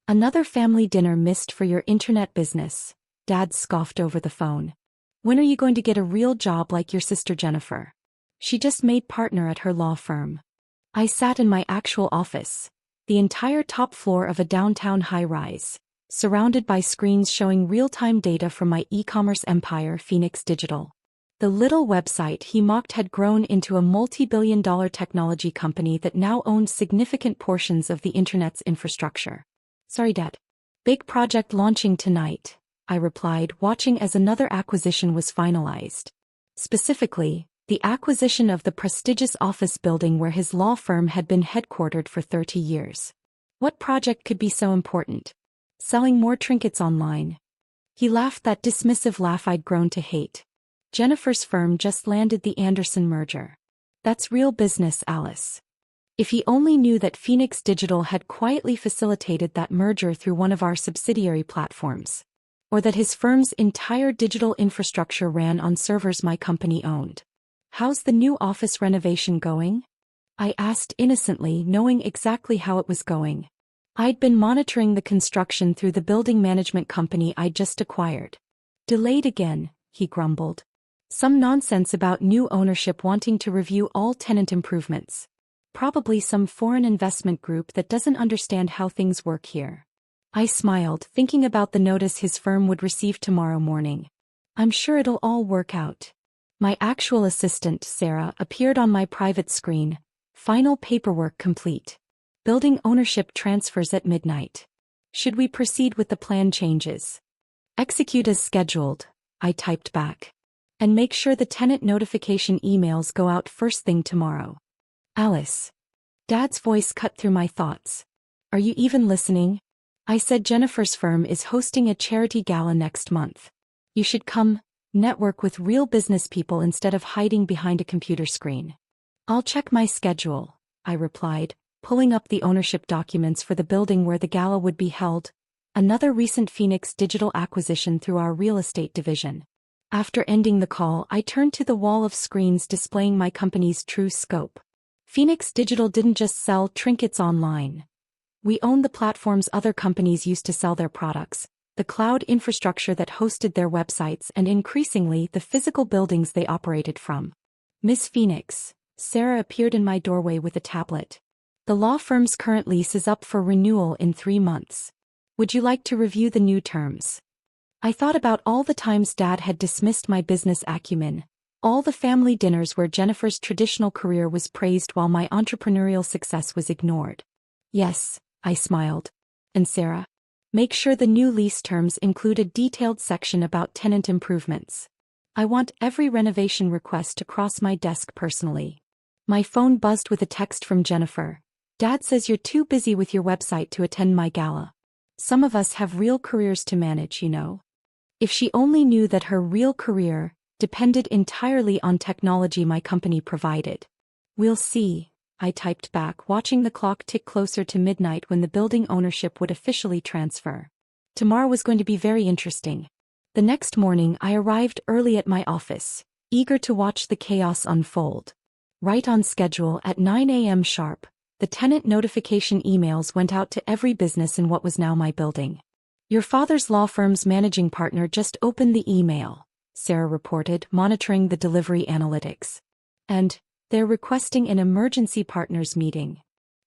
Another family dinner missed for your internet business, Dad scoffed over the phone. When are you going to get a real job like your sister Jennifer? She just made partner at her law firm. I sat in my actual office, the entire top floor of a downtown high-rise, surrounded by screens showing real-time data from my e-commerce empire, Phoenix Digital. The little website he mocked had grown into a multi-billion-dollar technology company that now owned significant portions of the internet's infrastructure. Sorry, Dad. Big project launching tonight, I replied, watching as another acquisition was finalized. Specifically, the acquisition of the prestigious office building where his law firm had been headquartered for 30 years. What project could be so important? Selling more trinkets online. He laughed, that dismissive laugh I'd grown to hate. Jennifer's firm just landed the Anderson merger. That's real business, Alice. If he only knew that Phoenix Digital had quietly facilitated that merger through one of our subsidiary platforms. Or that his firm's entire digital infrastructure ran on servers my company owned. How's the new office renovation going? I asked innocently, knowing exactly how it was going. I'd been monitoring the construction through the building management company I'd just acquired. Delayed again, he grumbled. Some nonsense about new ownership wanting to review all tenant improvements. Probably some foreign investment group that doesn't understand how things work here. I smiled, thinking about the notice his firm would receive tomorrow morning. I'm sure it'll all work out. My actual assistant, Sarah, appeared on my private screen. Final paperwork complete. Building ownership transfers at midnight. Should we proceed with the plan changes? Execute as scheduled, I typed back. And make sure the tenant notification emails go out first thing tomorrow. Alice. Dad's voice cut through my thoughts. Are you even listening? I said Jennifer's firm is hosting a charity gala next month. You should come, network with real business people instead of hiding behind a computer screen. I'll check my schedule, I replied, pulling up the ownership documents for the building where the gala would be held, another recent Phoenix Digital acquisition through our real estate division. After ending the call, I turned to the wall of screens displaying my company's true scope. Phoenix Digital didn't just sell trinkets online. We owned the platforms other companies used to sell their products, the cloud infrastructure that hosted their websites, and increasingly the physical buildings they operated from. Miss Phoenix, Sarah appeared in my doorway with a tablet. The law firm's current lease is up for renewal in 3 months. Would you like to review the new terms? I thought about all the times Dad had dismissed my business acumen, all the family dinners where Jennifer's traditional career was praised while my entrepreneurial success was ignored. Yes, I smiled. And Sarah? Make sure the new lease terms include a detailed section about tenant improvements. I want every renovation request to cross my desk personally. My phone buzzed with a text from Jennifer. Dad says you're too busy with your website to attend my gala. Some of us have real careers to manage, you know. If she only knew that her real career depended entirely on technology my company provided. We'll see, I typed back, watching the clock tick closer to midnight when the building ownership would officially transfer. Tomorrow was going to be very interesting. The next morning I arrived early at my office, eager to watch the chaos unfold. Right on schedule at 9 a.m. sharp, the tenant notification emails went out to every business in what was now my building. Your father's law firm's managing partner just opened the email, Sarah reported, monitoring the delivery analytics. And they're requesting an emergency partners meeting.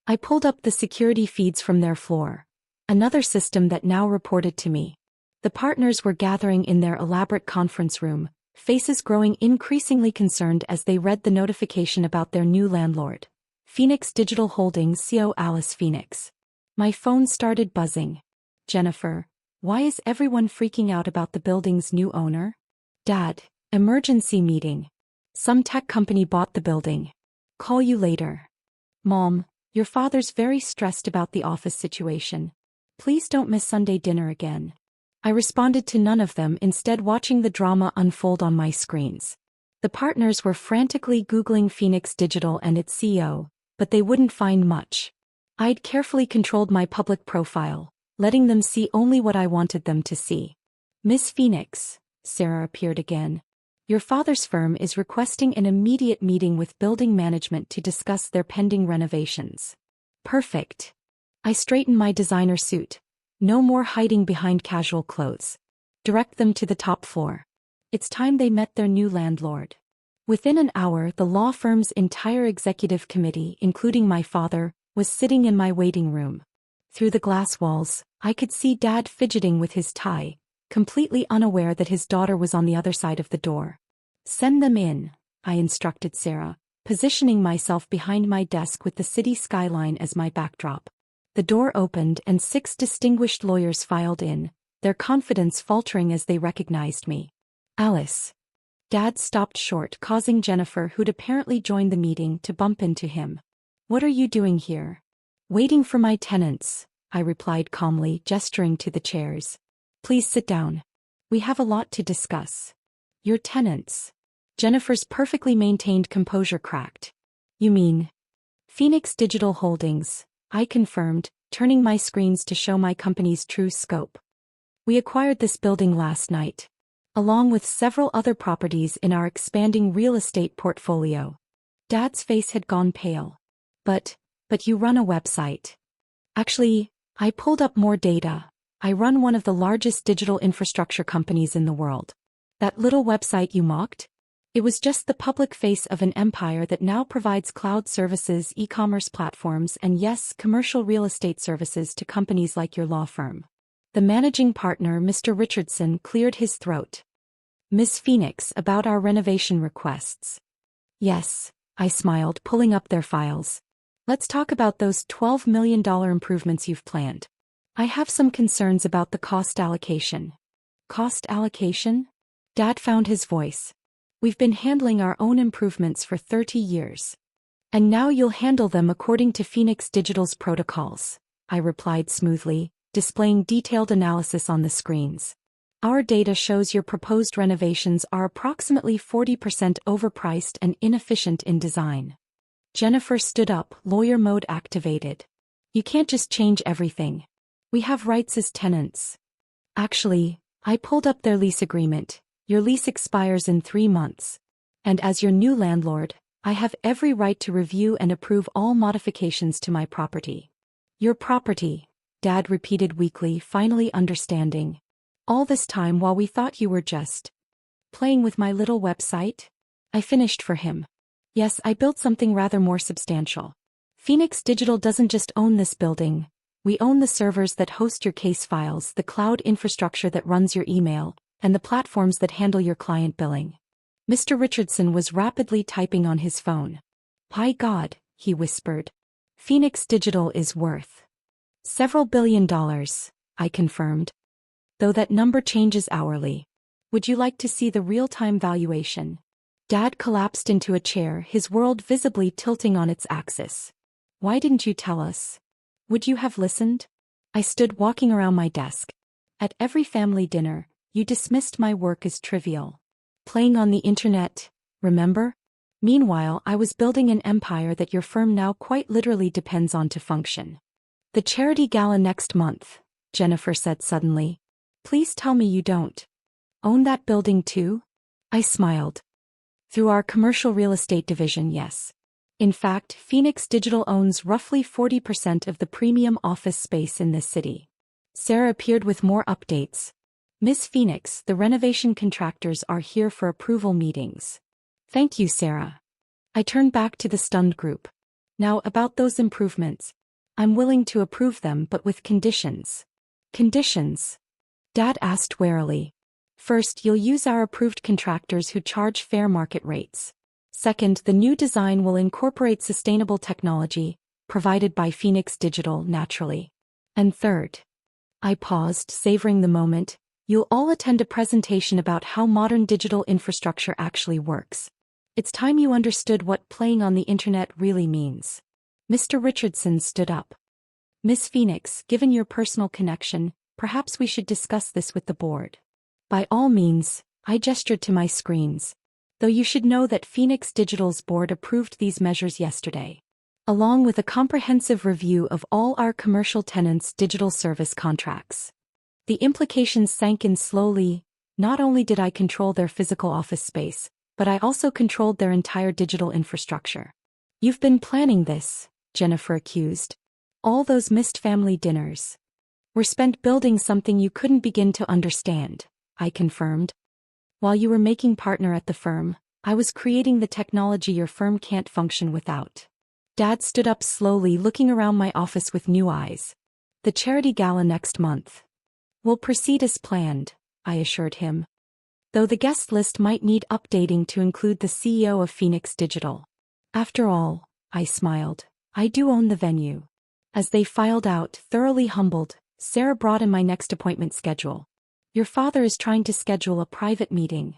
I pulled up the security feeds from their floor, another system that now reported to me. The partners were gathering in their elaborate conference room, faces growing increasingly concerned as they read the notification about their new landlord, Phoenix Digital Holdings CEO Alice Phoenix. My phone started buzzing. Jennifer, why is everyone freaking out about the building's new owner? Dad, emergency meeting. Some tech company bought the building. Call you later. Mom, your father's very stressed about the office situation. Please don't miss Sunday dinner again. I responded to none of them, instead watching the drama unfold on my screens. The partners were frantically Googling Phoenix Digital and its CEO, but they wouldn't find much. I'd carefully controlled my public profile, letting them see only what I wanted them to see. Miss Phoenix, Sarah appeared again. Your father's firm is requesting an immediate meeting with building management to discuss their pending renovations. Perfect. I straightened my designer suit, No more hiding behind casual clothes. Direct them to the top floor. It's time they met their new landlord. Within an hour, the law firm's entire executive committee, including my father, was sitting in my waiting room. Through the glass walls, I could see Dad fidgeting with his tie, completely unaware that his daughter was on the other side of the door. Send them in, I instructed Sarah, positioning myself behind my desk with the city skyline as my backdrop. The door opened and 6 distinguished lawyers filed in, their confidence faltering as they recognized me. Alice. Dad stopped short, causing Jennifer, who'd apparently joined the meeting, to bump into him. What are you doing here? Waiting for my tenants, I replied calmly, gesturing to the chairs. Please sit down. We have a lot to discuss. Your tenants. Jennifer's perfectly maintained composure cracked. You mean Phoenix Digital Holdings, I confirmed, turning my screens to show my company's true scope. We acquired this building last night, along with several other properties in our expanding real estate portfolio. Dad's face had gone pale. But you run a website. Actually, I pulled up more data. I run one of the largest digital infrastructure companies in the world. That little website you mocked? It was just the public face of an empire that now provides cloud services, e-commerce platforms, and yes, commercial real estate services to companies like your law firm. The managing partner, Mr. Richardson, cleared his throat. Ms. Phoenix, about our renovation requests. Yes, I smiled, pulling up their files. Let's talk about those $12 million improvements you've planned. I have some concerns about the cost allocation. Cost allocation? Dad found his voice. We've been handling our own improvements for 30 years. And now you'll handle them according to Phoenix Digital's protocols, I replied smoothly, displaying detailed analysis on the screens. Our data shows your proposed renovations are approximately 40% overpriced and inefficient in design. Jennifer stood up, lawyer mode activated. You can't just change everything. We have rights as tenants. Actually, I pulled up their lease agreement. Your lease expires in 3 months. And as your new landlord, I have every right to review and approve all modifications to my property. Your property, Dad repeated weakly, finally understanding. All this time while we thought you were just playing with my little website? I finished for him. Yes, I built something rather more substantial. Phoenix Digital doesn't just own this building. We own the servers that host your case files, the cloud infrastructure that runs your email, and the platforms that handle your client billing. Mr. Richardson was rapidly typing on his phone. By God, he whispered. Phoenix Digital is worth several billion dollars, I confirmed. Though that number changes hourly. Would you like to see the real-time valuation? Dad collapsed into a chair, his world visibly tilting on its axis. Why didn't you tell us? Would you have listened? I stood walking around my desk. At every family dinner, you dismissed my work as trivial. Playing on the internet, remember? Meanwhile, I was building an empire that your firm now quite literally depends on to function. The charity gala next month, Jennifer said suddenly. Please tell me you don't own that building too? I smiled. Through our commercial real estate division, yes. In fact, Phoenix Digital owns roughly 40% of the premium office space in this city. Sarah appeared with more updates. Ms. Phoenix, the renovation contractors are here for approval meetings. Thank you, Sarah. I turned back to the stunned group. Now about those improvements. I'm willing to approve them but with conditions. Conditions? Dad asked warily. First, you'll use our approved contractors who charge fair market rates. Second, the new design will incorporate sustainable technology, provided by Phoenix Digital naturally. And third, I paused, savoring the moment, you'll all attend a presentation about how modern digital infrastructure actually works. It's time you understood what playing on the internet really means. Mr. Richardson stood up. Miss Phoenix, given your personal connection, perhaps we should discuss this with the board. By all means, I gestured to my screens. Though you should know that Phoenix Digital's board approved these measures yesterday, along with a comprehensive review of all our commercial tenants' digital service contracts. The implications sank in slowly. Not only did I control their physical office space, but I also controlled their entire digital infrastructure. You've been planning this, Jennifer accused. All those missed family dinners. Were spent building something you couldn't begin to understand, I confirmed. While you were making partner at the firm, I was creating the technology your firm can't function without. Dad stood up slowly, looking around my office with new eyes. The charity gala next month. We'll proceed as planned, I assured him. Though the guest list might need updating to include the CEO of Phoenix Digital. After all, I smiled, I do own the venue. As they filed out, thoroughly humbled, Sarah brought in my next appointment schedule. Your father is trying to schedule a private meeting.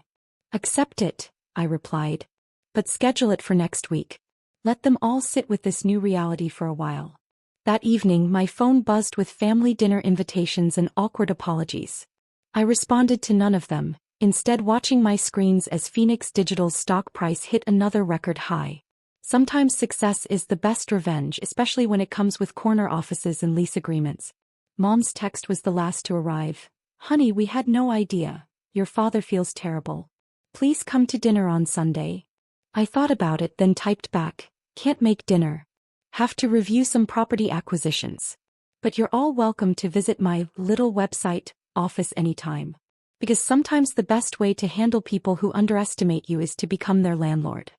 Accept it, I replied. But schedule it for next week. Let them all sit with this new reality for a while. That evening, my phone buzzed with family dinner invitations and awkward apologies. I responded to none of them, instead watching my screens as Phoenix Digital's stock price hit another record high. Sometimes success is the best revenge, especially when it comes with corner offices and lease agreements. Mom's text was the last to arrive. Honey, we had no idea. Your father feels terrible. Please come to dinner on Sunday. I thought about it, then typed back, can't make dinner. Have to review some property acquisitions. But you're all welcome to visit my little website, office anytime. Because sometimes the best way to handle people who underestimate you is to become their landlord.